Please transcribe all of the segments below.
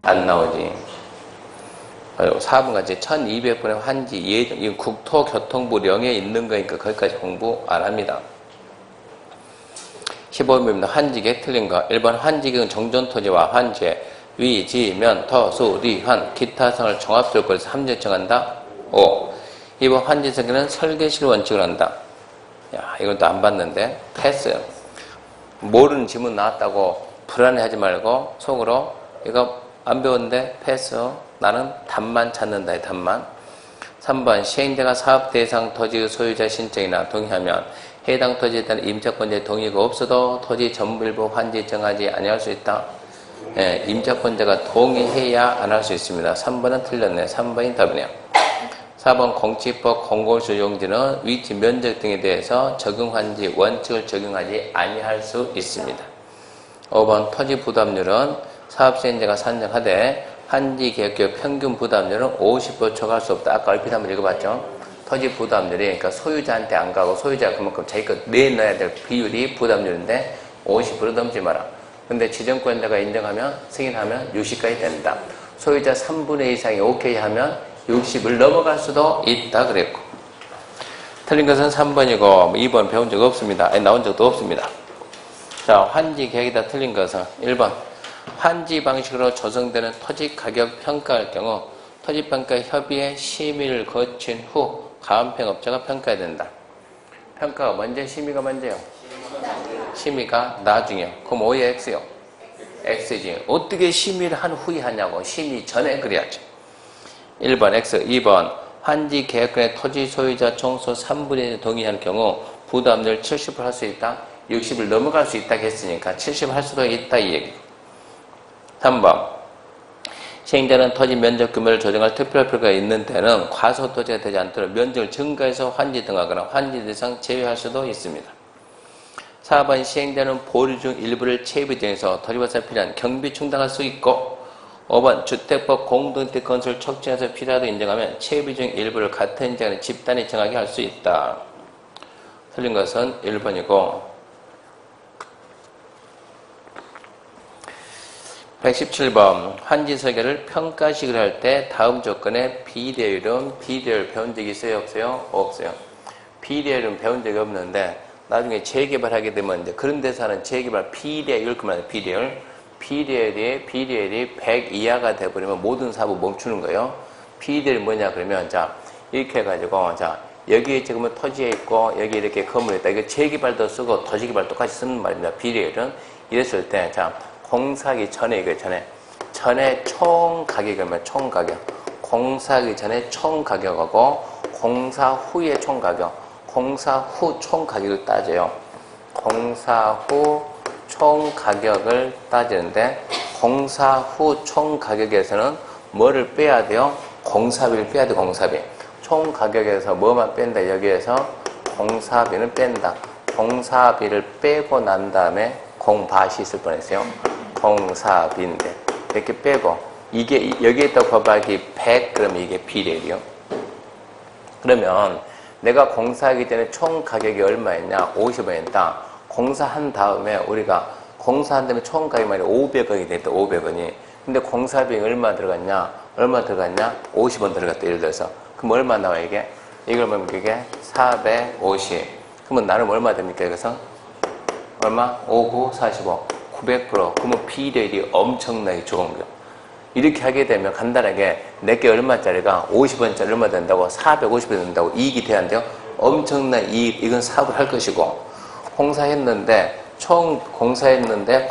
안 나오지. 4번 같이 1200번의 환지 예정, 이건 국토교통부령에 있는 거니까 거기까지 공부 안 합니다. 15번입니다. 환지객 틀린 거. 1번 환지객은 정전토지와 환지에 위, 지, 면, 터, 수, 리, 환, 기타 성을 종합적으로 해서 함정 정한다. 5. 2번 환지 설계는 설계실 원칙을 한다. 야, 이건 또 안 봤는데 패스. 모르는 지문 나왔다고 불안해하지 말고 속으로 이거 안 배웠는데 패스. 나는 답만 찾는다. 이 답만. 3번 시행자가 사업 대상 토지의 소유자 신청이나 동의하면 해당 토지에 대한 임차권자의 동의가 없어도 토지 전부 일부 환지 정하지 아니할 수 있다. 예, 임차권자가 동의해야 안 할 수 있습니다. 3번은 틀렸네. 3번이 답이네요. 4번 공지법 공공수용지는 위치 면적 등에 대해서 적용환지 원칙을 적용하지 아니할 수 있습니다. 5번 토지 부담률은 사업 시행자가 산정하되 환지 계획의 평균 부담률은 50% 초과할 수 없다. 아까 얼핏 한번 읽어봤죠? 토지 부담률이 그러니까 소유자한테 안 가고 소유자가 그만큼 자기가 내놔야 될 비율이 부담률인데 50% 넘지 마라. 근데 지정권자가 인정하면 승인하면 60까지 된다. 소유자 3분의 2 이상이 오케이 하면 60을 넘어갈 수도 있다 그랬고. 틀린 것은 3번이고 2번 배운 적 없습니다. 아니, 나온 적도 없습니다. 자, 환지 계획이다. 틀린 것은 1번 환지 방식으로 조성되는 토지 가격 평가할 경우 토지평가 협의회 심의를 거친 후 가압평업자가 평가해야 된다. 평가가 먼저 심의가 먼저요? 심의가 나중이요. 그럼 O에 X요? X지. 어떻게 심의를 한 후에 하냐고. 심의 전에 그래야지. 1번 X, 2번 환지 계획권의 토지 소유자 총수 3분의 1이 동의하는 경우 부담률 70% 할 수 있다. 60을 넘어갈 수 있다고 했으니까 70 할 수도 있다 이 얘기. 3번 시행자는 토지 면적 규모를 조정할 특별할 필요가 있는 데는 과소 토지가 되지 않도록 면적을 증가해서 환지 등하거나 환지 대상 제외할 수도 있습니다. 4번 시행자는 보류 중 일부를 체입 정해서 토지발사에 필요한 경비 충당할 수 있고 5번 주택법 공동주택 건설 촉진해서 필요하다고 인정하면 체입 중 일부를 같은 인정하는 집단이 정하게 할 수 있다. 틀린 것은 1번이고 117번 환지 설계를 평가식으로 할 때 다음 조건의 비례율은 비례율 배운 적이 있어요? 없어요? 없어요. 비례율은 배운 적이 없는데 나중에 재개발하게 되면 이제 그런 데서 하는 재개발 비례율 그만 비례율 비례율이 100 이하가 돼버리면 모든 사업 멈추는 거예요. 비례율이 뭐냐 그러면 자 이렇게 해가지고 자 여기에 지금은 토지에 있고 여기 이렇게 건물이 있다. 이거 재개발도 쓰고 토지개발 똑같이 쓰는 말입니다. 비례율은 이랬을 때 자 공사하기 전에 이거 전에 총 가격이 얼마야? 총 가격. 공사하기 전에 총 가격하고 공사 후의 총 가격. 공사 후 총 가격을 따져요. 공사 후 총 가격을 따지는데 공사 후 총 가격에서는 뭐를 빼야 돼요? 공사비를 빼야 돼. 공사비. 총 가격에서 뭐만 뺀다. 여기에서 공사비는 뺀다. 공사비를 빼고 난 다음에 공밭이 있을 뻔했어요. 공사비인데 이렇게 빼고 이게 여기에 있다 곱하기 100 그러면 이게 비례율이요. 그러면 내가 공사하기 전에 총 가격이 얼마였냐? 50원이었다. 공사한 다음에 우리가 공사한 다음에 총 가격이 500원이 됐다. 500원이. 근데 공사비용이 얼마 들어갔냐? 50원 들어갔다. 예를 들어서. 그럼 얼마 나와 이게? 이걸 보면 이게 450. 그러면 나름 얼마 됩니까? 여기서? 얼마? 59, 45. 900%. 그러면 비례율이 엄청나게 좋은 거예요. 이렇게 하게 되면 간단하게 내게 얼마짜리가 50원짜리 얼마 된다고 450원 된다고 이익이 돼야 한대요. 엄청난 이익. 이건 사업을 할 것이고 공사했는데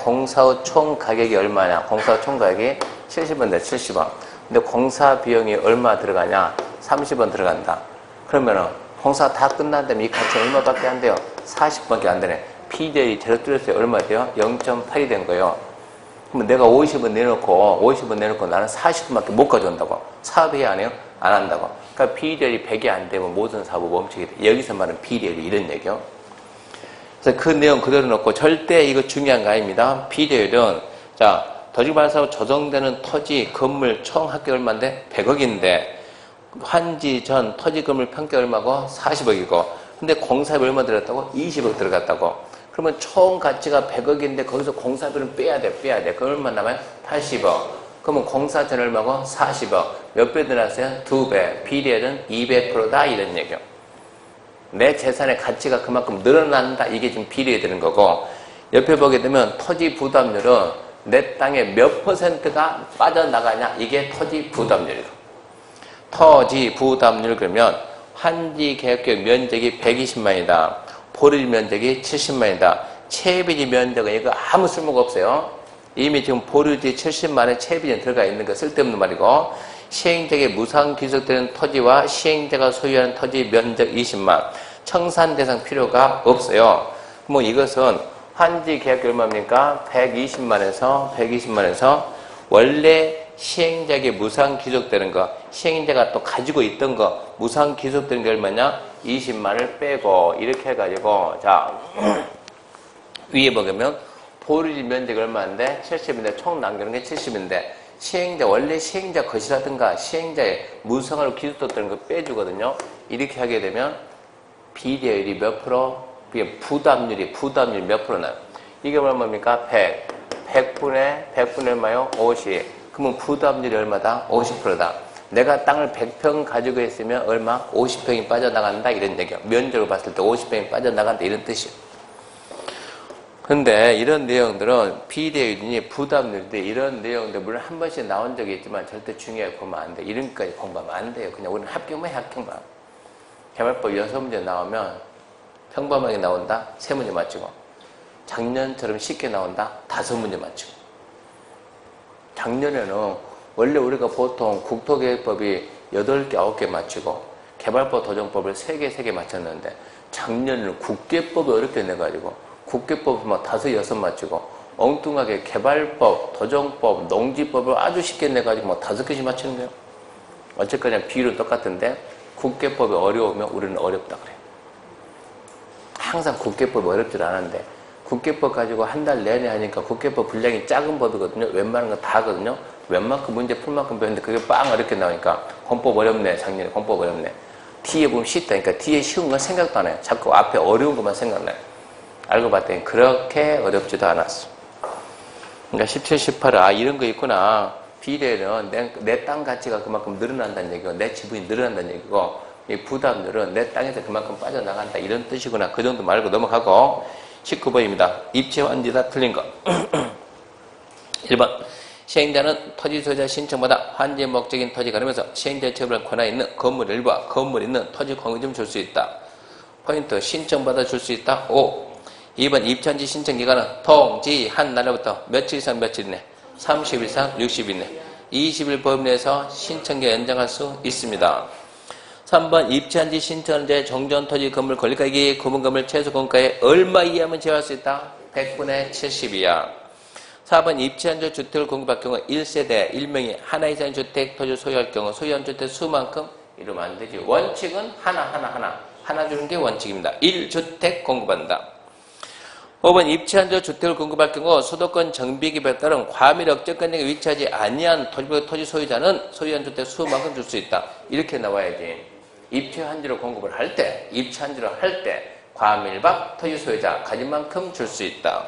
공사 후 총 가격이 얼마냐? 공사 후 총 가격이 70원 돼. 70원. 근데 공사 비용이 얼마 들어가냐? 30원 들어간다. 그러면은 공사 다 끝난 다음에 이 가치는 얼마밖에 안 돼요? 40원밖에 안 되네. 비례율이 제로 줄였어요. 얼마 돼요? 0.8이 된 거예요. 그러면 내가 50원 내놓고 나는 40원밖에 못 가져온다고. 사업해야 안 해요? 안 한다고. 그러니까 비례율이 100이 안 되면 모든 사업을 멈추게 돼. 여기서 말하는 비례율이 이런 얘기요. 그래서 그 내용 그대로 놓고 절대 이거 중요한 거 아닙니다. 비례율은 자 토지발사로 조성되는 토지 건물 총 합계 얼마인데 100억인데 환지 전 토지 건물 평가 얼마고 40억이고 근데 공사비 얼마 들어갔다고? 20억 들어갔다고. 그러면 총 가치가 100억인데 거기서 공사비는 빼야 돼. 그 얼마 남아요? 80억. 그러면 공사전 얼마고? 40억. 몇 배 늘었어요? 2배. 비례율은 200%다 이런 얘기요. 내 재산의 가치가 그만큼 늘어난다. 이게 지금 비례에 되는 거고, 옆에 보게 되면 토지 부담률은 내 땅의 몇 %가 빠져나가냐? 이게 토지 부담률이고. 토지 부담률 그러면 환지 계획 면적이 120만이다. 보류 면적이 70만이다. 채비지 면적은 이거 아무 쓸모가 없어요. 이미 지금 보류지 70만에 채비지 들어가 있는 거 쓸데없는 말이고, 시행자에게 무상 귀속되는 토지와 시행자가 소유하는 토지 면적 20만, 청산 대상 필요가 없어요. 뭐 이것은 환지 계획 얼마입니까? 120만에서 원래 시행자에게 무상 귀속되는 거, 시행자가 또 가지고 있던 거, 무상 귀속되는 게 얼마냐? 20만을 빼고 이렇게 해가지고, 자 위에 보면 보류지 면적이 얼마인데? 70인데 총 남기는 게 70인데 시행자, 원래 시행자 것이라든가 시행자의 무상으로 기술됐다는 거 빼주거든요. 이렇게 하게 되면 비례율이 몇 프로? 부담률 몇 프로 나요? 이게 얼마입니까? 100. 100분의 얼마요? 50. 그러면 부담률이 얼마다? 50%다. 내가 땅을 100평 가지고 있으면 얼마? 50평이 빠져나간다 이런 얘기야. 면적으로 봤을 때 50평이 빠져나간다 이런 뜻이에요. 근데 이런 내용들은 비례율이니 부담률인데 이런 내용들 물론 한 번씩 나온 적이 있지만 절대 중요하게 보면 안 돼. 이런까지 공부하면 안 돼요. 그냥 우리는 합격만 해, 합격만. 개발법 6문제 나오면 평범하게 나온다? 3문제 맞추고. 작년처럼 쉽게 나온다? 5문제 맞추고. 작년에는 원래 우리가 보통 국토계획법이 8개, 9개 맞추고 개발법 도정법을 3개 맞췄는데 작년에는 국계법이 어렵게 내가지고 국계법 막 5, 6 맞추고 엉뚱하게 개발법, 도정법, 농지법을 아주 쉽게 내가지고 막 5개씩 맞추는 거예요. 어쨌거나 비율은 똑같은데 국계법이 어려우면 우리는 어렵다 그래요. 항상 국계법이 어렵질 않은데 국계법 가지고 한 달 내내 하니까 국계법 분량이 작은 법이거든요. 웬만한 거 다 하거든요. 웬만큼 문제 풀 만큼 배웠는데 그게 빵 어렵게 나오니까 공법 어렵네. 작년에 공법 어렵네. 뒤에 보면 쉽다니까 뒤에 쉬운 건 생각도 안 해요. 자꾸 앞에 어려운 것만 생각나요. 알고 봤더니 그렇게 어렵지도 않았어. 그러니까 17, 18은 이런 거 있구나. 비례는 내 땅 가치가 그만큼 늘어난다는 얘기고 내 지분이 늘어난다는 얘기고 이 부담률은 내 땅에서 그만큼 빠져나간다 이런 뜻이구나. 그 정도 말고 넘어가고 19번입니다. 입체 환지다 틀린 거. 1번 시행자는 토지 소유자 신청받아 환지 목적인 토지가 되면서 시행자 처분할 권한이 있는 건물 일부와 건물 있는 토지 공유좀 줄 수 있다. 포인트 신청받아 줄 수 있다. 5. 2번 입천지 신청 기간은 통지한 날로부터 며칠 이상 며칠 이내 30일 이상 60일 이내 20일 범위 내에서 신청기 연장할 수 있습니다. 3번 입천지 신청제 정전토지 건물 권리가액이 구분건물 최소 공가에 얼마 이하면 제어할 수 있다? 100분의 70이야. 4번 입지한조 주택을 공급할 경우 1세대 1명이 하나 이상의 주택 토지 소유할 경우 소유한 주택 수만큼 이러면 안 되지. 원칙은 하나 주는 게 원칙입니다. 1주택 공급한다. 5번 입지한조 주택을 공급할 경우 수도권 정비기법에 따른 과밀 억제권 등에 위치하지 아니한 토지 소유자는 소유한 주택 수만큼 줄 수 있다. 이렇게 나와야지. 입지한지로 공급을 할 때, 입지한지로 할 때 과밀박 토지 소유자 가진 만큼 줄 수 있다.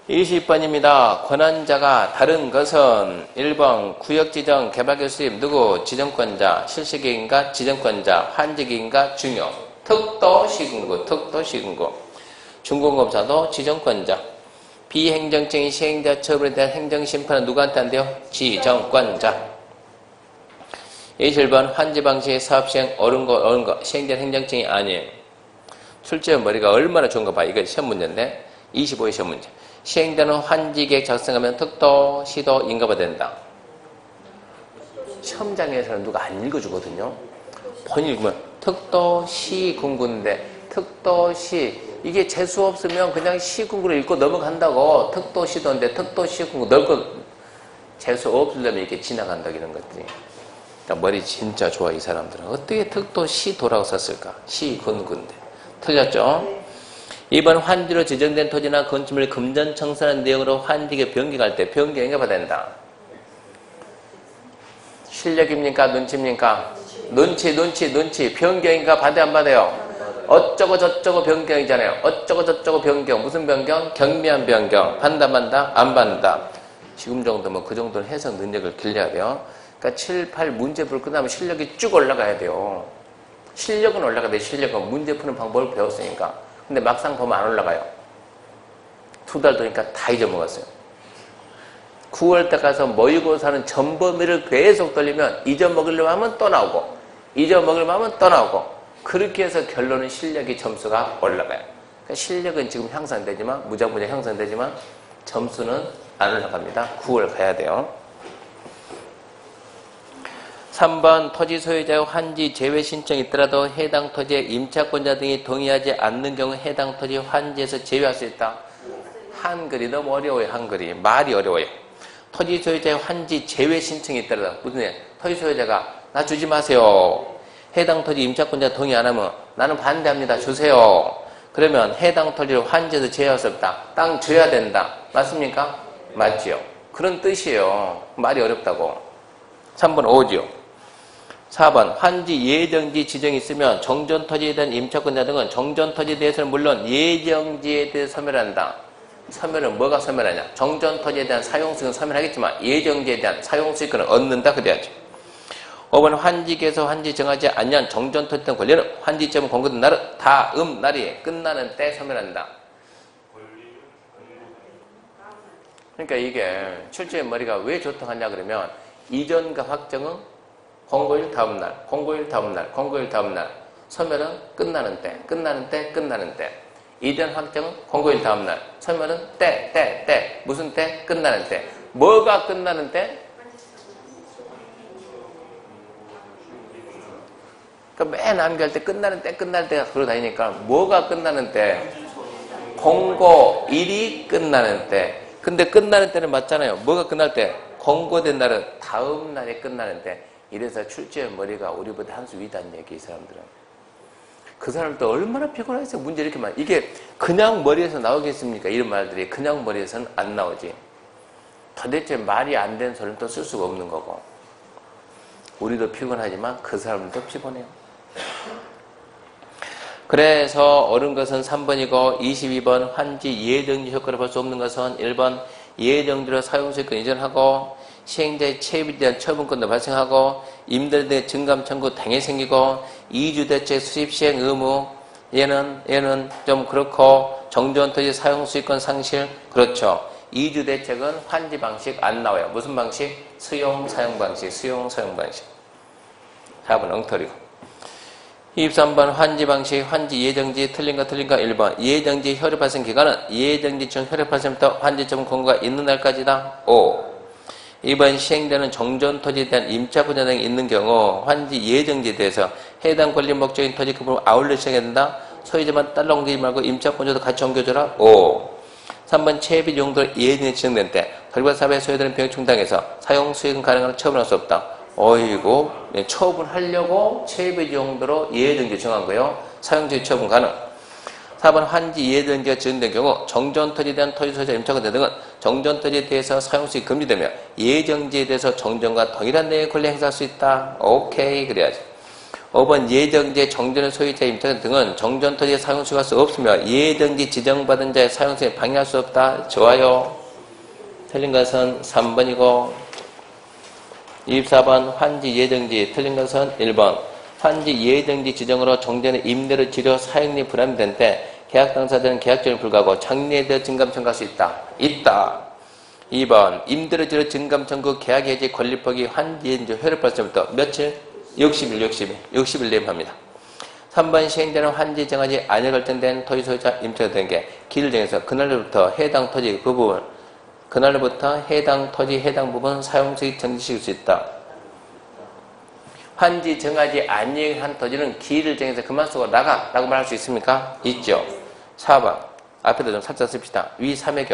20번입니다. 권한자가 다른 것은 1번 구역지정 개발계 수립 누구? 지정권자, 실시기인가 지정권자, 환지기인가 중요, 특도시군구, 중공업자도 지정권자. 비행정적인 시행자 처분에 대한 행정심판은 누구한테 한대요? 지정권자. 27번 환지방식의 사업시행 옳은 거 시행자는 행정증이 아니에요. 출제원 머리가 얼마나 좋은가 봐. 이거 시험 문제인데 25의 시험 문제. 시행자는 환지계획 작성하면 특도, 시도, 인가가 된다. 시험장에서는 누가 안 읽어주거든요. 본인 읽으면 특도, 시, 군구인데 특도, 시 이게 재수 없으면 그냥 시, 군구를 읽고 넘어간다고. 특도, 시도인데 특도, 시, 군구 넓고 재수 없으려면 이렇게 지나간다 이런 것들이. 그러니까 머리 진짜 좋아 이 사람들은. 어떻게 특도, 시도라고 썼을까? 시, 군구인데. 틀렸죠? 2번 환지로 지정된 토지나 건축물을 금전 청산한 내용으로 환지계 변경할 때 변경이 받아야 실력입니까? 눈치입니까? 눈치. 변경인가 받아야 안 받아요? 어쩌고 저쩌고 변경이잖아요. 어쩌고 저쩌고 변경. 무슨 변경? 경미한 변경. 받는다 안 받는다? 지금 정도면 그 정도는 해석 능력을 길러야 돼요. 그러니까 7, 8 문제풀 끝나면 실력이 쭉 올라가야 돼요. 실력은 올라가야 돼. 실력은 문제 푸는 방법을 배웠으니까. 근데 막상 보면 안 올라가요. 2달 되니까 다 잊어먹었어요. 9월 때 가서 모의고사는 전범위를 계속 돌리면 잊어먹으려고 하면 또 나오고 잊어먹으려고 하면 또 나오고 그렇게 해서 결론은 실력이 점수가 올라가요. 그러니까 실력은 지금 향상되지만 무작무작 향상되지만 점수는 안 올라갑니다. 9월 가야 돼요. 3번 토지 소유자의 환지 제외 신청이 있더라도 해당 토지의 임차권자 등이 동의하지 않는 경우 해당 토지 환지에서 제외할 수 있다. 한글이 너무 어려워요. 한글이 말이 어려워요. 토지 소유자의 환지 제외 신청이 있더라도 무슨 일? 토지 소유자가 나 주지 마세요. 해당 토지 임차권자 동의 안 하면 나는 반대합니다. 주세요. 그러면 해당 토지를 환지에서 제외할 수 없다. 땅 줘야 된다. 맞습니까? 맞지요. 그런 뜻이에요. 말이 어렵다고. 3번 오지요. 4번 환지 예정지 지정이 있으면 정전토지에 대한 임차권자 등은 정전토지에 대해서는 물론 예정지에 대해 소멸한다. 소멸은 뭐가 소멸하냐? 정전토지에 대한 사용수익은 소멸하겠지만 예정지에 대한 사용수익은 얻는다 그래야죠. 5번 환지에서 환지 정하지 않는 정전토지 등 권리는 환지점은 공고된 날은 다음 날이 끝나는 때 소멸한다. 그러니까 이게 출제의 머리가 왜 좋다고 하냐 그러면 이전과 확정은 공고일 다음 날, 공고일 다음 날, 공고일 다음 날. 소멸은 끝나는 때, 끝나는 때, 끝나는 때. 이전 확정은 공고일 다음 날. 소멸은 때. 무슨 때? 끝나는 때. 뭐가 끝나는 때? 그러니까 맨 암기할 때 끝나는 때, 끝날 때가 그러고 다니니까 뭐가 끝나는 때? 공고일이 끝나는 때. 근데 끝나는 때는 맞잖아요. 뭐가 끝날 때? 공고된 날은 다음 날에 끝나는 때. 이래서 출제의 머리가 우리보다 한 수 위다는 얘기, 이 사람들은. 그 사람도 얼마나 피곤하겠어요. 문제 이렇게 많이. 이게 그냥 머리에서 나오겠습니까? 이런 말들이 그냥 머리에서는 안 나오지. 도대체 말이 안 되는 소리는 또 쓸 수가 없는 거고. 우리도 피곤하지만 그 사람들도 피곤해요. 그래서 옳은 것은 3번이고 22번 환지 예정지 효과를 볼 수 없는 것은 1번 예정지로 사용수익권 이전하고 시행자의 체입에 대한 처분권도 발생하고 임대료 대 증감 청구 당연히 생기고 이주대책 수립 시행 의무 얘는 좀 그렇고 정전토지 사용수익권 상실 그렇죠. 이주대책은 환지 방식 안 나와요. 무슨 방식? 수용 사용 방식. 4번 엉터리고 23번 환지 방식, 환지 예정지 틀린가 1번 예정지 효력 발생 기간은 예정지청 효력 발생부터 환지점 공고가 있는 날까지다. 5. 2번 시행되는 정전토지에 대한 임차권자 등이 있는 경우 환지 예정지에 대해서 해당 권리 목적인 토지 급을 아울러 시행해야 된다. 소유자만 딸라 옮기지 말고 임차권자도 같이 옮겨줘라. 5. 3번 체입 용도로 예정이 지정된 때 토지와 사업의 소유자는 병역 충당해서 사용 수익은 가능한 처분할 수 없다. 어이구, 처분하려고 체입 용도로 예정지 정한 거예요. 사용주의 처분 가능. 4번 환지 예정지가 지정된 경우 정전토지에 대한 토지 소유자 임차권자 등은 정전토지에 대해서 사용수익이 금지되며 예정지에 대해서 정전과 동일한 내용의 권리 행사할 수 있다. 오케이 그래야지. 5번 예정지의 정전의 소유자 임차권자 등은 정전토지에 사용수익할 수 없으며 예정지 지정받은 자의 사용수익을 방해할 수 없다. 좋아요. 틀린 것은 3번이고 24번 환지 예정지 틀린 것은 1번 환지 예정지 지정으로 정전의 임대료 치료 사용리 불합리 된 때 계약 당사자는 계약전에 불구하고 장려에 대해 증감 청구할 수 있다. 2번 임대료 치료 증감 청구 계약 해지 권리법이 환지 예정지 효력 발생부터 며칠? 60일 내에 합니다. 3번 시행자는 환지 정하지 아니할 결정된 토지 소유자 임차가 된 게 기를 정해서 그날로부터 해당 토지 그 부분 그날로부터 해당 토지 해당 부분 사용수익 정지시킬 수 있다. 환지 정하지 아니한 토지는 기일을 정해서 그만 쓰고 나가 라고 말할 수 있습니까? 있죠. 4번 앞에도 좀 살짝 씁시다. 위 3의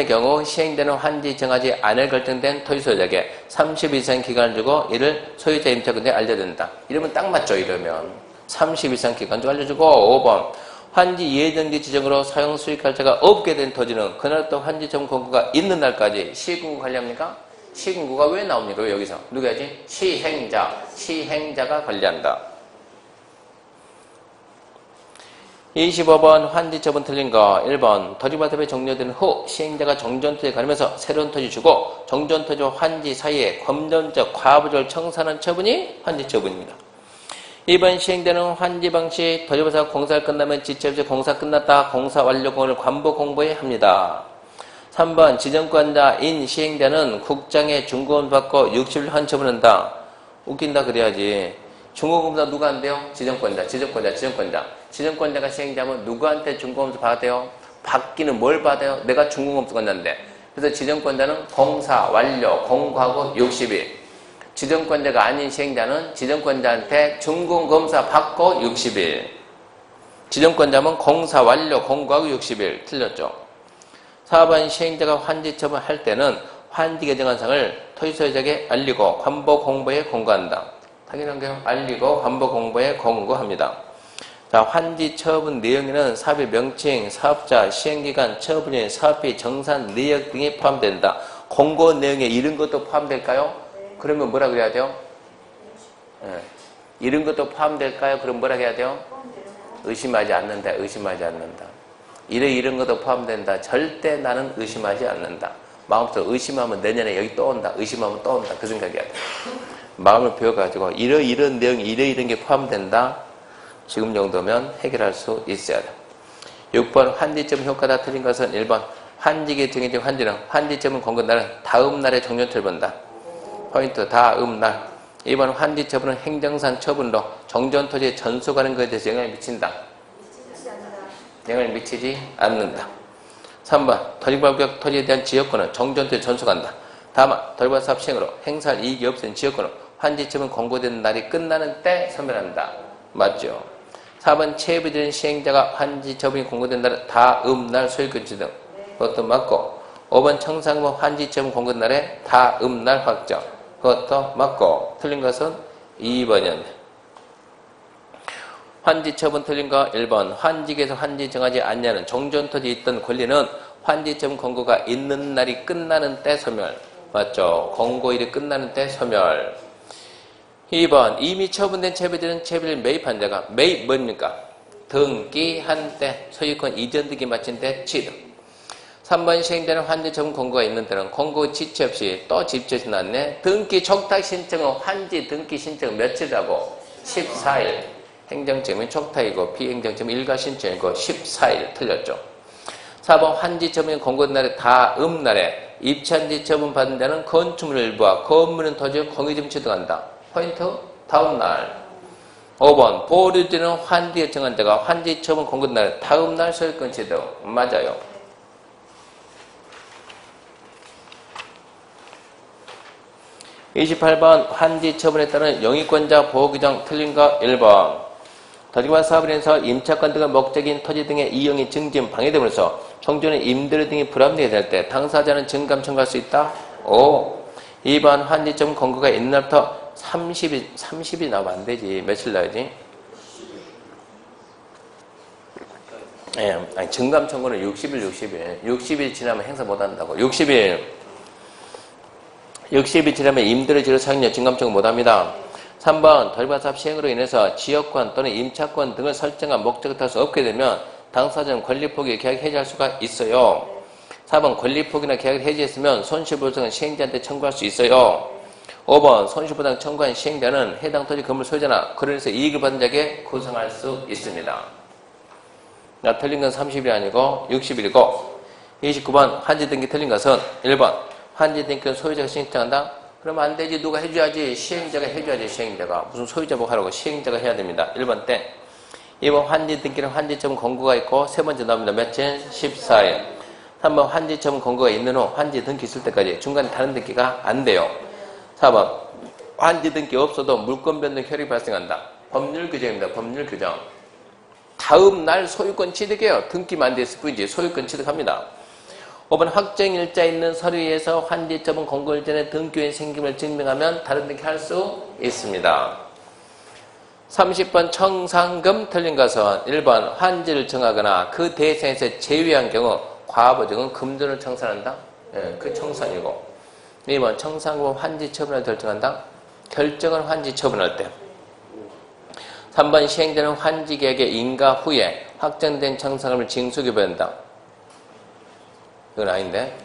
경우 시행되는 환지 정하지 않을 결정된 토지 소유자에게 30일 이상 기간을 주고 이를 소유자 임차권자에 알려준다. 이러면 딱 맞죠. 이러면 30일 이상 기간 주고 알려주고 5번 환지 예정지 지정으로 사용 수익할 자가 없게 된 토지는 그날부터 환지 점 공고가 있는 날까지 시행구 관리합니까? 시행구가 왜 나옵니까? 여기서 누가 하지? 시행자가 관리한다. 25번 환지 처분 틀린 거 1번 토지바텀에 종료된 후 시행자가 정전토지에 가르면서 새로운 토지 주고 정전토지와 환지 사이에 검정적 과부를 청산한 처분이 환지 처분입니다. 2번 시행되는 환지 방식 토지보사 공사가 끝나면 지체없이 공사 끝났다 공사 완료 공고를 관복 공고해야 합니다. 3번 지정권자인 시행자는 국장의 중고금 받고 60일 한 처분한다. 웃긴다 그래야지. 중고금사 누가 한대요? 지정권자. 지정권자가 시행자면 누구한테 중고금수 받아요? 받기는 뭘 받아요? 내가 중고금수 건자인데. 그래서 지정권자는 공사 완료 공고하고 60일. 지정권자가 아닌 시행자는 지정권자한테 중고검사 받고 60일. 지정권자면 공사 완료 공고하고 60일. 틀렸죠? 4번 시행자가 환지 처분할 때는 환지 개정한 사항을 토지소유자에게 알리고 관복 공고에 공고한다. 당연한 게요. 알리고 관복 공고에 공고합니다. 자, 환지 처분 내용에는 사업의 명칭, 사업자, 시행기간, 처분일, 사업비, 정산, 내역 등이 포함된다. 공고 내용에 이런 것도 포함될까요? 그러면 뭐라 그래야 돼요? 네. 이런 것도 포함될까요? 그럼 뭐라 해야 돼요? 의심하지 않는다. 이런 것도 포함된다. 절대 나는 의심하지 않는다. 마음속으로 의심하면 내년에 여기 또 온다. 의심하면 또 온다. 그 생각이야 돼. 마음을 비워가지고 이런 내용이 이런 게 포함된다. 지금 정도면 해결할 수 있어야 돼. 6번 환지점 효과다 틀린 것은 1번 환지기 정해진 환지는 환지점은 공고 날은 다음 날에 정전토를 본다. 포인트 다음 날. 2번 환지 처분은 행정상 처분으로 정전토지에 전수가는 것에 대해서 영향을 미친다. 영향을 미치지 않는다. 3번 토지발격 토지에 대한 지역권은 정전토지에 전수간다. 다만 토지발사업 시행으로 행사할 이익이 없은 지역권은 환지처분 공고된 날이 끝나는 때 소멸한다. 맞죠? 4번 체부적인 시행자가 환지처분이 공고된 날은 다음 날 소유권지 등. 그것도 맞고 5번 청산금 환지처분 공고된 날에 다음 날 확정. 그것도 맞고 틀린 것은 2번이었네. 환지 처분 틀린 거 1번 환지기에서 환지 정하지 않냐는 정전토지에 있던 권리는 환지 처분 공고가 있는 날이 끝나는 때 소멸. 맞죠? 공고일이 끝나는 때 소멸. 2번 이미 처분된 채비들은 채비를 매입한 자가 매입 뭡니까? 등기한 때 소유권 이전 등기 마친 때 취득. 3번 시행되는 환지 처분 공고가 있는 데는 공고 지체 없이 또 집체시 났네. 등기 촉탁 신청은 환지 등기 신청은 며칠이라고? 14일. 행정처분 촉탁이고 비행정처분 일괄 신청이고 14일. 틀렸죠. 4번 환지 처분이 공고된 날에 다음 날에 입찰지 처분 받은 자는 건축물 일부와 건물은 토지의 공유점 취득한다. 포인트 다음 날. 5번 보류되는 환지 정한 자가 환지 처분 공고된 날에 다음 날 소유권 취득. 맞아요. 28번 환지 처분에 따른 영유권자 보호규정 틀린 거 1번 토지와 사업을 해서 임차권 등의 목적인 토지 등의 이용이 증진 방해됨으로써 종전의 임대료 등이 불합리하게 될 때 당사자는 증감 청구할 수 있다. 5. 2번 환지 처분 공고가 있는 날부터 30이 나오면 안 되지. 며칠 나야지? 아니, 증감 청구는 60일 지나면 행사 못 한다고. 60일 지나면 임대료지로 상여 증감 청구 못 합니다. 3번 토지발사업 시행으로 인해서 지역권 또는 임차권 등을 설정한 목적을 따라 수 없게 되면 당사자는 권리포기 계약 해지할 수가 있어요. 4번 권리포기나 계약을 해지했으면 손실보상은 시행자한테 청구할 수 있어요. 5번 손실보상 청구한 시행자는 해당 토지 건물 소유자나 그래서 이익을 받은 자에게 구성할 수 있습니다. 틀린 건 30일이 아니고 60일이고 29번 환지 등기 틀린 것은 1번 환지 등기는 소유자가 신청한다? 그러면 안 되지. 누가 해줘야지. 시행자가 해줘야지. 시행자가. 무슨 소유자 뭐 하라고. 시행자가 해야 됩니다. 1번 땡. 2번 환지 등기는 환지처분 공고가 있고 세 번째 나옵니다. 며칠? 14일. 3번 환지처분 공고가 있는 후 환지 등기 있을 때까지 중간에 다른 등기가 안 돼요. 4번 환지 등기 없어도 물권 변동 효력이 발생한다. 법률 규정입니다. 법률 규정. 다음 날 소유권 취득해요. 등기만 안 됐을 뿐이지 소유권 취득합니다. 5번 확정일자 있는 서류에서 환지 처분 공고 일전에 등기의 생김을 증명하면 다른 등기 할 수 있습니다. 30번 청산금 틀린 것은 1번 환지를 정하거나 그 대상에서 제외한 경우 과보증은 금전을 청산한다. 그 청산이고 2번 청산금 환지 처분을 결정한다. 결정을 환지 처분할 때 3번 시행되는 환지 계약의 인가 후에 확정된 청산금을 징수교부한다. 이건 아닌데.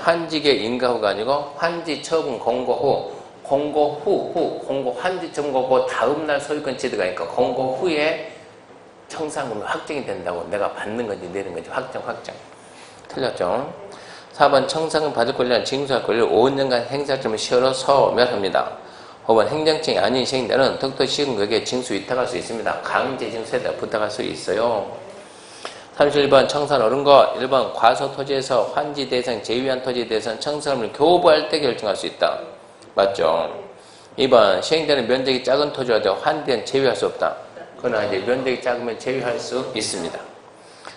환지의 인가후가 아니고 환지 처분 공고 후, 공고 환지 처분 공고 다음날 소유권 취득가 있고 공고 후에 청산금이 확정이 된다고 내가 받는 건지 내는 건지 확정. 틀렸죠? 4번 청산금 받을 권리는 징수할 권리를 5년간 행사점을 시효로 소멸합니다. 5번 행정증이 아닌 시행자는 덕도 시행국에게 징수 위탁할 수 있습니다. 강제 징수에다 부탁할 수 있어요. 31번 청산 옳은 것. 1번 과소 토지에서 환지 대상 제외한 토지에 대해서는 청산금을 교부할 때 결정할 수 있다. 맞죠? 2번 시행자는 면적이 작은 토지와 환지는 제외할 수 없다. 그러나 이제 면적이 작으면 제외할 수 있습니다.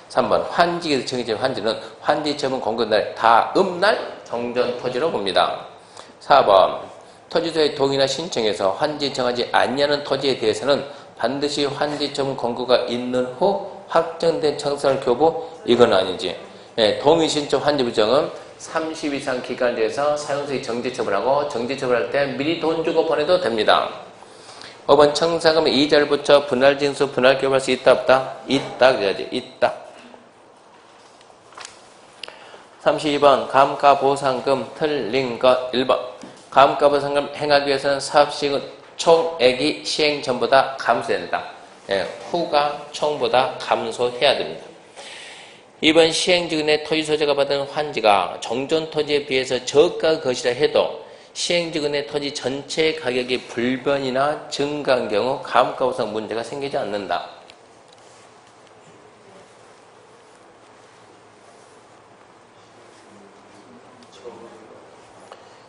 3번 환지에서 정해진 환지는 환지 처분 공고 날 다음 날 정전 토지로 봅니다. 4번 토지소의 동의나 신청에서 환지 정하지 않냐는 토지에 대해서는 반드시 환지 처분 공고가 있는 후 확정된 청산을 교부? 이건 아니지. 동의 신청 환지 부정은 30 이상 기간 내에서 사용수의 정지 처분하고 정지 처분할 때 미리 돈 주고 보내도 됩니다. 5번 청산금에 이자를 붙여 분할 징수, 분할 교부할 수 있다 없다? 있다 그래야지. 있다. 32번 감가보상금 틀린 것. 1번 감가보상금 행하기 위해서는 사업시행은 총액이 시행 전보다 감소된다. 후가 총보다 감소해야 됩니다. 2번 시행직은의 토지소재가 받은 환지가 정존토지에 비해서 저가 것이라 해도 시행직은의 토지 전체 가격이 불변이나 증가한 경우 감가보상 문제가 생기지 않는다.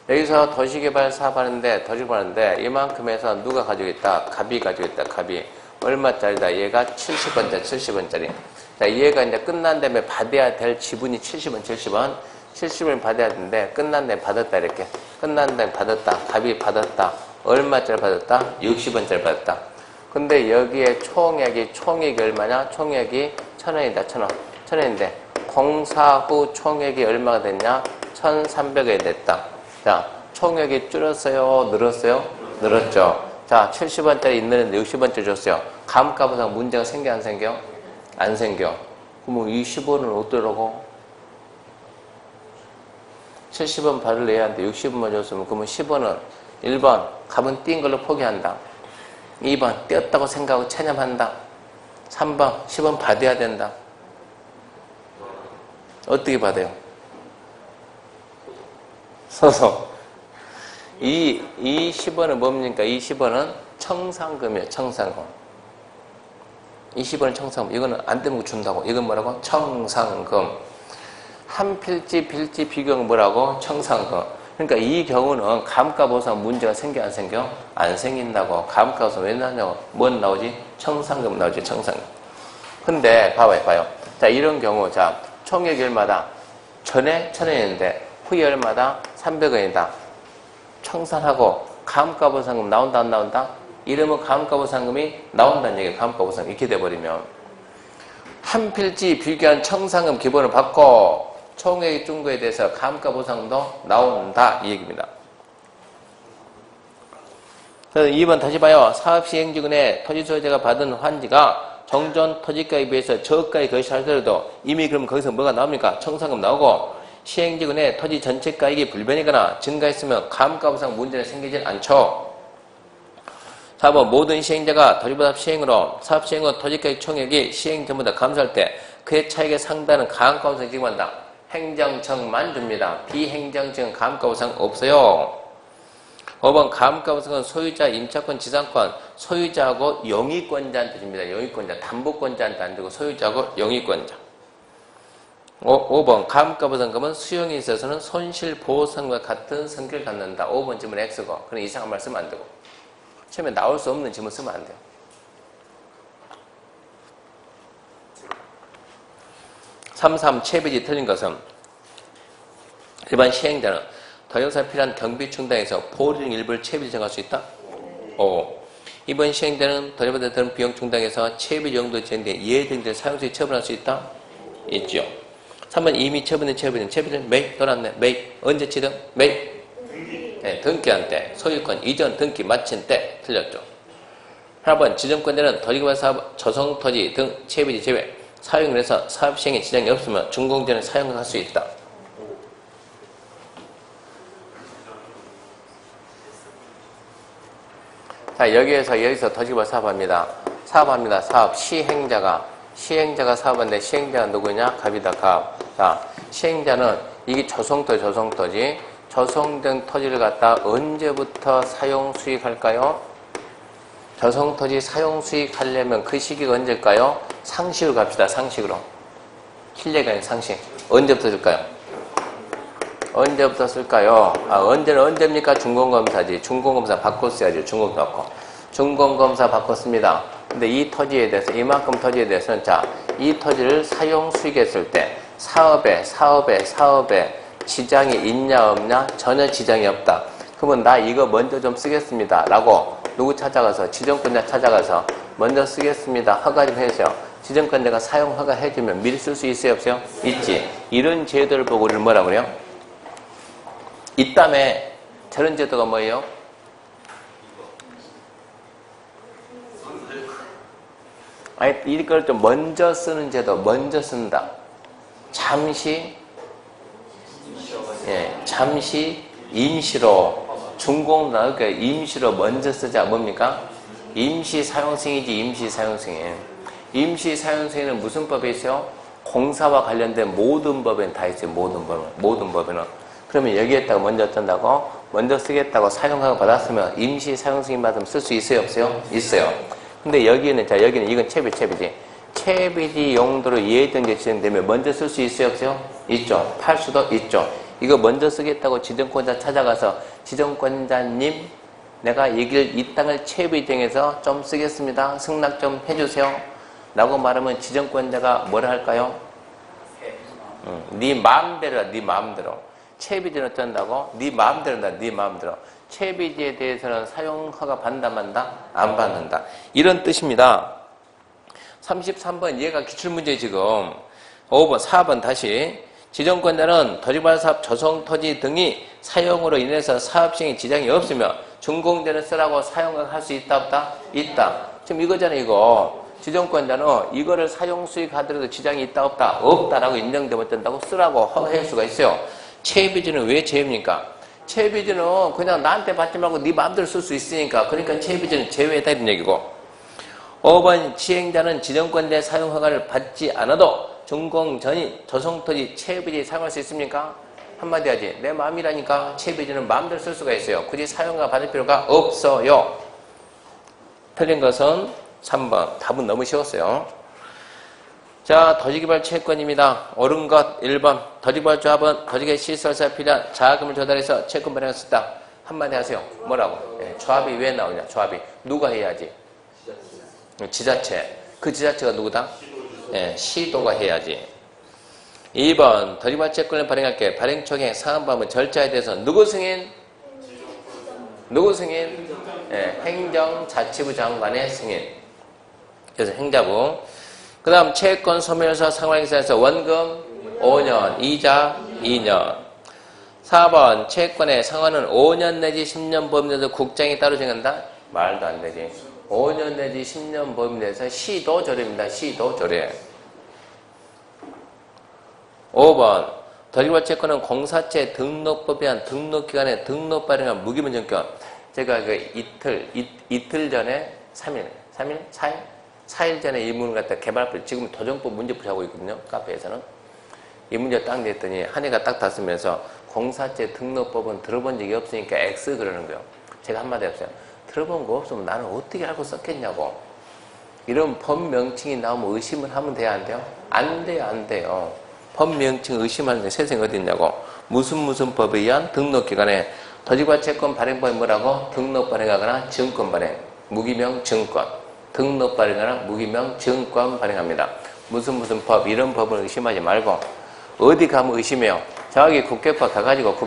여기서 도시개발 사업하는데 도시개발하는데 이만큼에서 누가 가지고 있다? 갑이 가지고 있다. 갑이 얼마짜리다? 얘가 70원짜리. 자, 얘가 이제 끝난 다음에 받아야 될 지분이 70원 받아야 되는데 끝난 다음에 받았다 이렇게. 끝난 다음에 받았다. 갑이 받았다. 얼마짜리 받았다? 60원짜리 받았다. 근데 여기에 총액이 얼마냐? 총액이 1,000원이다. 1,000원인데 공사 후 총액이 얼마가 됐냐? 1,300원이 됐다. 자, 총액이 줄었어요? 늘었어요? 늘었죠. 자, 70원짜리 있는데 60원짜리 줬어요. 감가보상 문제가 생겨 안 생겨? 안 생겨. 그럼 이 10원은 어떠라고? 70원 발을 내야 하는데 60원만 줬으면 그러면 10원은 1번 값은 띈 걸로 포기한다. 2번 띄었다고 생각하고 체념한다. 3번 10원 받아야 된다. 어떻게 받아요? 소송. 이 10원은 뭡니까? 이 10원은 청산금이에요. 청산금. 이 10원은 청산금. 이거는 안 되면 준다고. 이건 뭐라고? 청산금. 한 필지 비교는 뭐라고? 청산금. 그러니까 이 경우는 감가보상 문제가 생겨 안 생겨? 안 생긴다고. 감가보상 왜 나냐고. 뭔 나오지? 청산금 나오지. 청산금. 근데 봐요. 자, 이런 경우 자 총액이 얼마다? 전에 1,000원인데 후에 얼마다? 300원이다. 청산하고 감가보상금 나온다 안 나온다? 이러면 감가보상금이 나온다는 얘기예요. 감가보상금 이렇게 돼버리면 한 필지 비교한 청산금 기본을 받고 총액이 준 거에 대해서 감가보상도 나온다 이 얘기입니다. 그래서 2번 다시 봐요. 사업시행지근의 토지소유자가 받은 환지가 정존 토지가에 비해서 저가의 것이 하더라도 이미 그럼 거기서 뭐가 나옵니까? 청산금 나오고 시행지근의 토지 전체 가액이 불변이거나 증가했으면 감가보상 문제는 생기질 않죠. 4번 모든 시행자가 토지보답 시행으로 사업시행후 토지가액 총액이 시행 전보다 감소할 때 그의 차액에 상당한 감가보상 지급한다. 행정청만 줍니다. 비행정청은 감가보상 없어요. 5번 감가보상은 소유자, 임차권, 지상권, 소유자하고 영위권자한테 줍니다. 영위권자, 담보권자한테 안 주고 소유자하고 영위권자. 5번 감가보상금은 수용에 있어서는 손실보상과 같은 성격을 갖는다. 5번 질문 X고 그런 이상한 말 쓰면 안 되고 처음에 나올 수 없는 질문 쓰면 안 돼요. 3 채비지 틀린 것은 일반 시행자는 도형사 필요한 경비 충당에서 보류 일부를 채비지 정할 수 있다. 5. 이번 시행자는 도료받아 들은 비용 충당에서 채비 용도에 제한된 이해등들 사용수에 처분할 수 있다. 있죠. 3번 이미 처분된 채비를 매입 돌았네. 매입 언제 취득? 매입 등기한 때 소유권 이전 등기 마친 때 틀렸죠. 8번 지정권자는 토지개발 사업, 조성토지 등 채비지 제외 사용을 해서 사업 시행에 지장이 없으면 준공자는 사용할 수 있다. 자, 여기서 토지개발 사업합니다. 사업 시행자가 사업한데 시행자가 누구냐? 갑이다, 갑. 자, 시행자는 이게 조성토지. 조성된 토지를 갖다 언제부터 사용 수익할까요? 조성토지 사용 수익하려면 그 시기가 언제일까요? 상식으로 갑시다. 상식으로. 실례가 아닌 상식. 언제부터 쓸까요? 언제부터 쓸까요? 언제입니까? 준공검사지. 준공검사 받고 써야지. 준공검사 받고. 준공검사 받고 씁니다. 근데 이 토지에 대해서, 이만큼 토지에 대해서는, 자, 이 토지를 사용 수익했을 때, 사업에 지장이 있냐, 없냐? 전혀 지장이 없다. 그러면 나 이거 먼저 좀 쓰겠습니다. 라고, 누구 찾아가서, 지정권자 찾아가서, 먼저 쓰겠습니다. 허가 좀 해주세요. 지정권자가 사용 허가 해주면 미리 쓸 수 있어요, 없어요? 있지. 이런 제도를 보고 우리는 뭐라고 그래요? 이따매 저런 제도가 뭐예요? 아니, 이걸 좀 먼저 쓰는 제도, 먼저 쓴다. 잠시 임시로 준공나게 임시로 먼저 쓰자. 뭡니까? 임시 사용승이지. 임시 사용승인. 임시 사용승에는 무슨 법에 있어요? 공사와 관련된 모든 법에는 다 있어요. 모든 법에는. 그러면 여기에다가 먼저 어쩐다고? 먼저 쓰겠다고 사용허가 받았으면 임시 사용승인 받으면 쓸 수 있어요, 없어요? 있어요. 근데 여기는 이건 채비지. 채비지 용도로 이해등기 지정되면 먼저 쓸 수 있어요, 없어요? 있죠. 팔 수도 있죠. 이거 먼저 쓰겠다고 지정권자 찾아가서 지정권자님, 내가 이 땅을 채비정해서 좀 쓰겠습니다. 승낙 좀 해주세요. 라고 말하면 지정권자가 뭐라 할까요? 네 마음대로. 채비지는 어쩐다고? 네 마음대로. 채비지에 대해서는 사용허가 받는다, 만다? 안 받는다. 이런 뜻입니다. 33번 얘가 기출문제 지금. 5번, 4번 다시. 지정권자는 토지개발 사업, 조성토지 등이 사용으로 인해서 사업 시행에 지장이 없으며 준공자는 쓰라고 사용을 할 수 있다, 없다? 있다. 지금 이거잖아요, 이거. 지정권자는 이거를 사용 수익하더라도 지장이 있다, 없다? 없다라고 인정되면 된다고 쓰라고 허가할 수가 있어요. 채비지는 왜 제외입니까? 채비지는 그냥 나한테 받지 말고 네 마음대로 쓸 수 있으니까. 그러니까 채비지는 제외다 이런 얘기고. 5번 시행자는 지정권자의 사용 허가를 받지 않아도 준공 전이 조성토지 채비지 사용할 수 있습니까? 한마디 하지. 내 마음이라니까 채비지는 마음대로 쓸 수가 있어요. 굳이 사용허가 받을 필요가 없어요. 틀린 것은 3번. 답은 너무 쉬웠어요. 자, 토지개발 채권입니다. 옳은 것 1번. 토지개발 조합은 토지개발 시설사에 필요한 자금을 조달해서 채권 발행할 수 있다. 한마디 하세요. 뭐라고? 조합이 왜 나오냐? 조합이. 누가 해야지? 지자체. 그 지자체가 누구다? 시도가 해야지. 2번. 토지개발 채권을 발행할 때 발행 총액 상환받은 절차에 대해서 누구 승인? 행정자치부 장관의 승인. 그래서 행자부. 그 다음 채권 소멸서 상환기사에서 원금 5년, 이자 2년. 4번 채권의 상환은 5년 내지 10년 범위 내에서 국장이 따로 정한다? 말도 안 되지. 5년 내지 10년 범위 내에서 시도 조례입니다. 시도 조례. 5번 토지개발 채권은 공사체 등록법에 의한 등록기관에 등록 발행한 무기문정권. 제가 이틀 전에 4일 전에 이 문을 갖다 개발법, 지금 도정법 문제풀이 하고 있거든요. 카페에서는. 이 문제 딱 냈더니 한 해가 딱 닿으면서 공사체 등록법은 들어본 적이 없으니까 X 그러는 거예요. 제가 한마디 했어요. 들어본 거 없으면 나는 어떻게 알고 썼겠냐고. 이런 법명칭이 나오면 의심을 하면 돼야 안 돼요? 안 돼요. 법명칭 의심하는 세상에 어디 있냐고. 무슨 법에 의한 등록기관에 토지개발 채권 발행법이 뭐라고? 등록 발행하거나 증권 발행. 무기명 증권. 등록 발행하거나 무기명 증권 발행합니다. 무슨 법, 이런 법을 의심하지 말고 어디 가면 의심해요. 저기 국회법 가가지고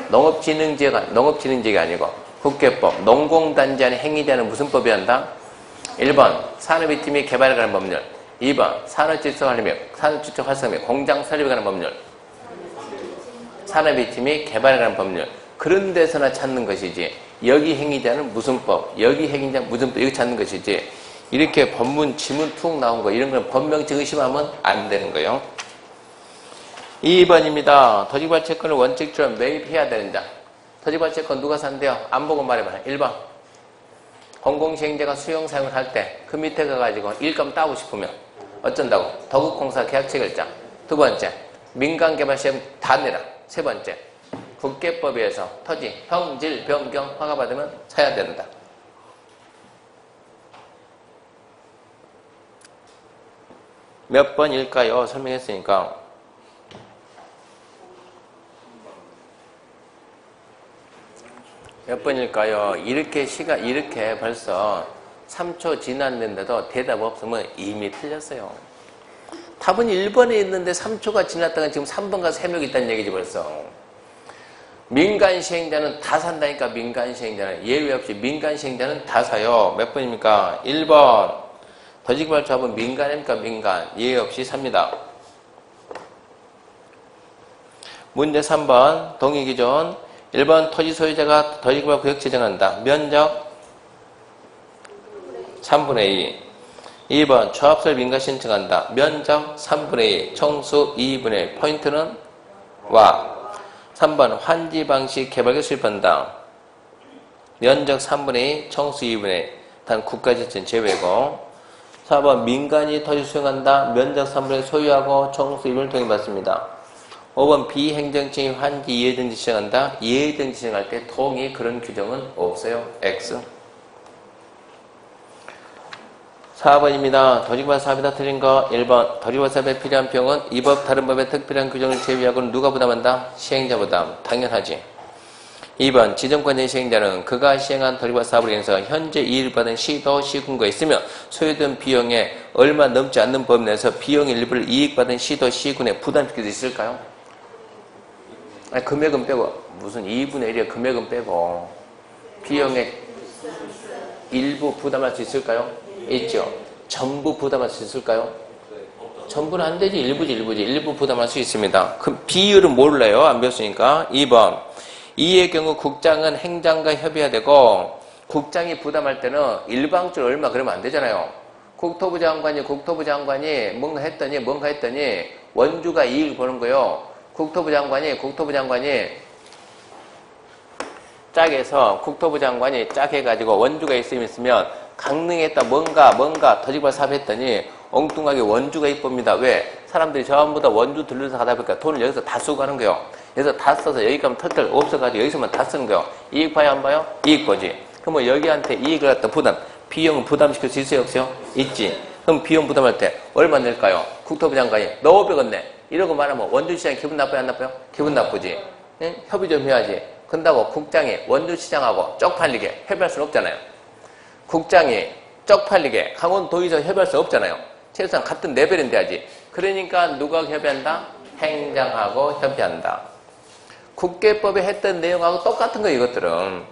농업진흥지가 아니고 국회법, 농공단지 안에 행위자는 무슨 법이 한다? 1번 산업이티 및 개발에 관한 법률. 2번 산업지적 활성 및 공장 설립에 관한 법률. 산업이티 및 개발에 관한 법률. 그런 데서나 찾는 것이지 여기 행위자는 무슨 법, 여기 행위자 무슨 법, 이렇게 찾는 것이지. 이렇게 법문, 지문 툭 나온 거, 이런 건 법명칭 의심하면 안 되는 거예요. 2번입니다. 토지개발 채권을 원칙적으로 매입해야 되는 자. 토지개발 채권 누가 산대요? 안 보고 말해봐. 1번. 공공시행자가 수용 사용을 할 때 그 밑에 가가지고 일감 따고 싶으면 어쩐다고? 더국공사 계약체결자. 두 번째, 민간개발시험 다 내라. 세 번째, 국계법에 의해서 토지 형질 변경 허가받으면 사야 된다. 몇 번일까요? 설명했으니까. 몇 번일까요? 이렇게 벌써 3초 지났는데도 대답 없으면 이미 틀렸어요. 답은 1번에 있는데 3초가 지났다가 지금 3번 가서 해명이 있다는 얘기지 벌써. 민간시행자는 다 산다니까. 민간시행자는 예외 없이 민간시행자는 다 사요. 몇 번입니까? 1번. 토지개발 조합은 민간입니까? 민간. 예외 없이 삽니다. 문제 3번. 동의기준. 1번 토지 소유자가 토지개발 구역 지정한다. 면적 3분의 2. 2번 조합설 민가 신청한다. 면적 3분의 2. 총수 2분의 1. 포인트는 와. 3번 환지 방식 개발계 수립한다. 면적 3분의 2. 총수 2분의 1. 단 국가지정 제외고. 4번 민간이 토지 수용한다. 면적 3분의 1 소유하고 총수 2분을 동의받습니다. 5번 비행정청이 환지 이해정지 시정한다. 이해정지 시정할 때 동의 그런 규정은 없어요. X. 4번입니다. 토지개발 사업이다. 틀린 거 1번. 토지개발 사업에 필요한 비용은 이 법 다른 법의 특별한 규정을 제외하고는 누가 부담한다? 시행자 부담. 당연하지. 2번. 지정권의 시행자는 그가 시행한 토지개발 사업을 인해서 현재 이익을 받은 시도, 시군구가 있으며 소요된 비용에 얼마 넘지 않는 범위 내에서 비용의 일부를 이익받은 시도, 시군에 부담시킬 수 있을까요? 아니, 금액은 빼고 무슨 2분의 1이야. 금액은 빼고 비용의 일부 부담할 수 있을까요? 있죠. 전부 부담할 수 있을까요? 전부는 안 되지. 일부지. 일부 부담할 수 있습니다. 그 비율은 몰라요. 안 배웠으니까. 2번. 이의 경우 국장은 행장과 협의해야 되고 국장이 부담할 때는 일방적으로 얼마 그러면 안 되잖아요. 국토부 장관이 뭔가 했더니 원주가 이익을 보는 거요. 국토부 장관이 짝 해가지고 원주가 있으면 강릉에다 뭔가 토지개발 사업 했더니 엉뚱하게 원주가 이쁩니다. 왜? 사람들이 전부 다 원주 들려서 가다 보니까 돈을 여기서 다 쓰고 가는 거예요. 여기서 다 써서 여기 가면 털털 없어가지고 여기서만 다 쓰는 거예요. 이익 봐요, 안 봐요? 이익 보지. 그럼 뭐 여기한테 이익을 갖다 비용은 부담시킬 수 있어요, 없어요? 있지. 그럼 비용 부담할 때 얼마 낼까요? 국토부 장관이 너 500원 내. 이러고 말하면 원주시장이 기분 나빠요, 안 나빠요? 기분 나쁘지. 응? 협의 좀 해야지. 근다고 국장이 원주시장하고 쪽팔리게 협의할 수는 없잖아요. 국장이 쪽팔리게 강원도에서 협의할 수 없잖아요. 최소한 같은 레벨인데 하지. 그러니까 누가 협의한다? 행장하고 협의한다. 국계법에 했던 내용하고 똑같은 거예요, 이것들은.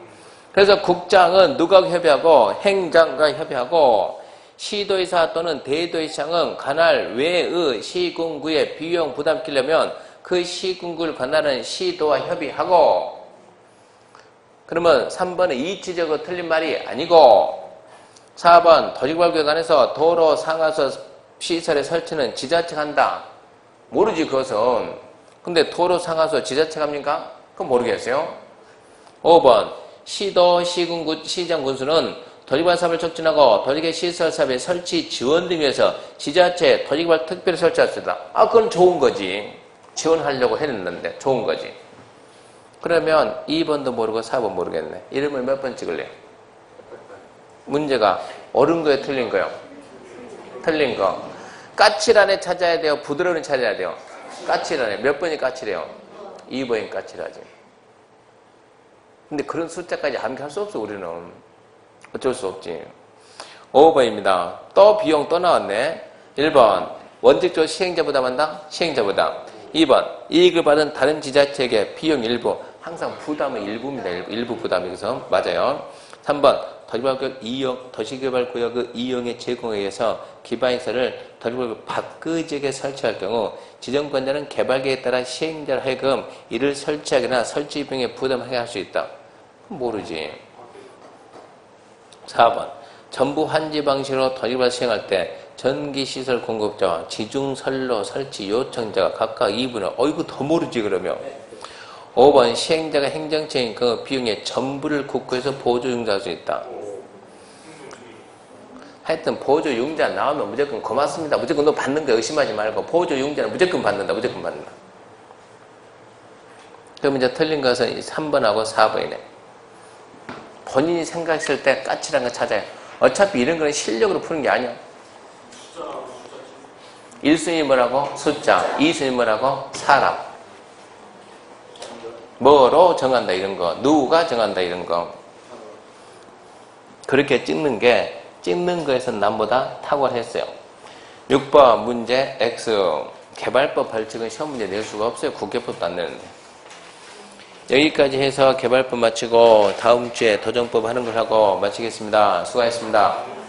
그래서 국장은 누가 협의하고 행장과 협의하고 시도의사 또는 대도의장은 관할 외의 시군구의 비용 부담 끼려면 그 시군구를 관할하는 시도와 협의하고. 그러면 3번은 이치적으로 틀린 말이 아니고 4번 토지개발구역 안에서 도로 상하수 시설의 설치는 지자체가 한다. 모르지 그것은. 근데 도로 상하수 지자체가 합니까? 그건 모르겠어요. 5번 시도, 시군구, 시장 군수는 토지개발 사업을 촉진하고 토지개 시설 사업의 설치 지원 등 위해서 지자체 토지개발 특별히 설치할 수 있다. 아, 그건 좋은 거지. 지원하려고 했는데 좋은 거지. 그러면 2번도 모르고 4번 모르겠네. 이름을 몇 번 찍을래요? 문제가 옳은 거예요, 틀린 거예요? 틀린 거. 까칠한애 찾아야 돼요? 부드러운 애 찾아야 돼요? 까칠한애. 몇 번이 까칠해요? 2번이 까칠하지. 근데 그런 숫자까지 암기할 수 없어, 우리는. 어쩔 수 없지. 5번입니다. 또 비용 또 나왔네. 1번. 원칙적으로 시행자 부담한다? 시행자 부담. 2번. 이익을 받은 다른 지자체에게 비용 일부. 항상 부담은 일부입니다. 일부 부담이. 그래서 맞아요. 3번. 도시개발구역의 이용에 제공에 의해서 기반시설을 토지개발구역 밖의 지역에 설치할 경우 지정권자는 개발계에 따라 시행자를 하여금 이를 설치하거나 설치 비용에 부담하게 할 수 있다. 모르지. 4번. 전부 환지 방식으로 토지개발 시행할 때 전기시설 공급자와 지중선로 설치 요청자가 각각 2분의 이거 더 모르지 그러면. 5번. 시행자가 행정적인 그 비용의 전부를 국고에서 보조융자할 수 있다. 하여튼 보조융자 나오면 무조건 고맙습니다. 무조건 너 받는 거 의심하지 말고 보조융자는 무조건 받는다. 무조건 받는다. 그럼 이제 틀린 것은 3번하고 4번이네. 본인이 생각했을 때 까칠한 거 찾아요. 어차피 이런 거는 실력으로 푸는 게 아니야. 1순위 뭐라고? 숫자. 2순위 뭐라고? 사람. 뭐로 정한다 이런 거. 누가 정한다 이런 거. 그렇게 찍는 거에서 남보다 탁월했어요. 6번 문제 X. 개발법 벌칙은 시험 문제 낼 수가 없어요. 국계법도 안 내는데. 여기까지 해서 개발법 마치고 다음 주에 도정법 하는 걸 하고 마치겠습니다. 수고하셨습니다.